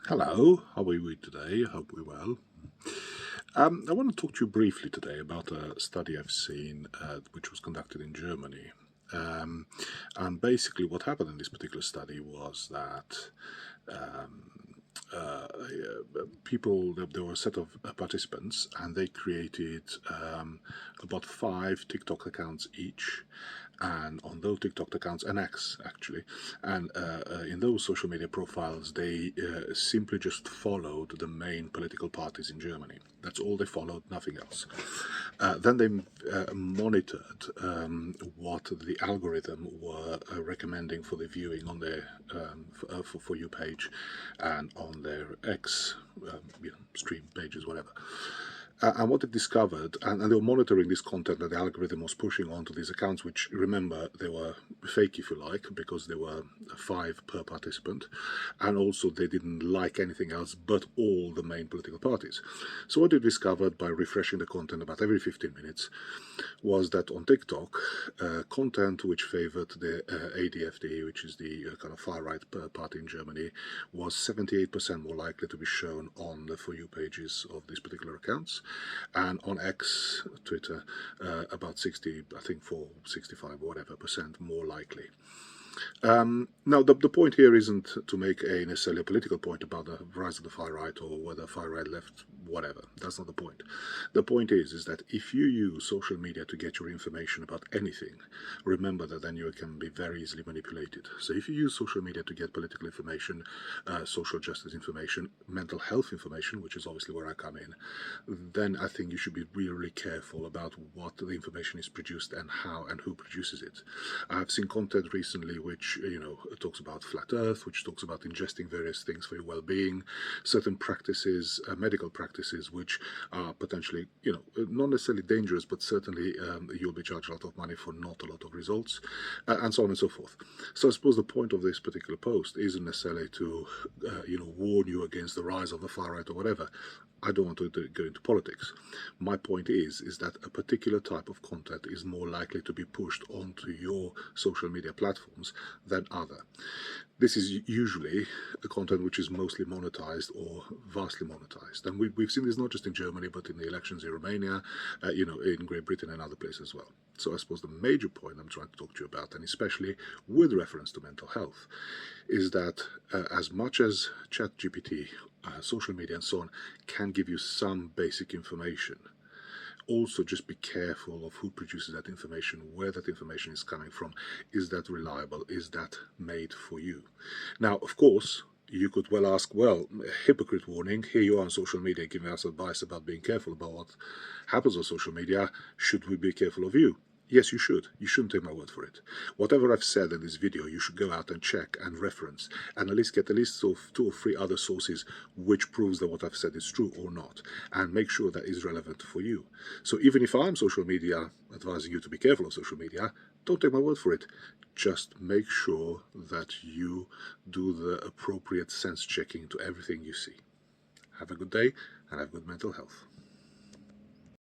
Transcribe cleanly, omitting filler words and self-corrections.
Hello, how are we today? Hope we're well. I want to talk to you briefly today about a study I've seen which was conducted in Germany. Um, and basically, what happened in this particular study was that um, people, there were a set of participants, and they created about 5 TikTok accounts each. And on those TikTok accounts, and X actually, and in those social media profiles, they simply just followed the main political parties in Germany. That's all they followed, nothing else. Then they monitored what the algorithm were recommending for the viewing on their for you page and on their X stream pages, whatever. And what it discovered, and they were monitoring this content that the algorithm was pushing onto these accounts, which, remember, they were fake, if you like, because there were 5 per participant, and also they didn't like anything else but all the main political parties. So what they discovered by refreshing the content about every 15 minutes was that on TikTok, content which favored the ADFD, which is the kind of far-right party in Germany, was 78% more likely to be shown on the For You pages of these particular accounts, and on X, Twitter, about 60, I think 65 or whatever percent more likely. Now, the point here isn't to make a necessarily a political point about the rise of the far right or whether far right, left, whatever. That's not the point. The point is that if you use social media to get your information about anything, remember that then you can be very easily manipulated. So if you use social media to get political information, social justice information, mental health information, which is obviously where I come in, then I think you should be really, really careful about what the information is produced and how and who produces it. I've seen content recently which talks about flat earth, which talks about ingesting various things for your well-being, certain practices, medical practices which are potentially not necessarily dangerous, but certainly you'll be charged a lot of money for not a lot of results, and so on and so forth. So I suppose the point of this particular post isn't necessarily to warn you against the rise of the far right or whatever. I don't want to go into politics. My point is that a particular type of content is more likely to be pushed onto your social media platforms than other. This is usually a content which is mostly monetized or vastly monetized. And we've seen this not just in Germany, but in the elections in Romania, in Great Britain and other places as well. So I suppose the major point I'm trying to talk to you about, and especially with reference to mental health, is that as much as ChatGPT, social media and so on can give you some basic information, also just be careful of who produces that information, where that information is coming from. Is that reliable? Is that made for you? Now, of course, you could well ask, well, hypocrite warning, here you are on social media giving us advice about being careful about what happens on social media. Should we be careful of you? Yes, you should. You shouldn't take my word for it. Whatever I've said in this video, you should go out and check and reference and at least get a list of 2 or 3 other sources which proves that what I've said is true or not, and make sure that is relevant for you. So even if I'm social media advising you to be careful of social media, don't take my word for it. Just make sure that you do the appropriate sense checking to everything you see. Have a good day and have good mental health.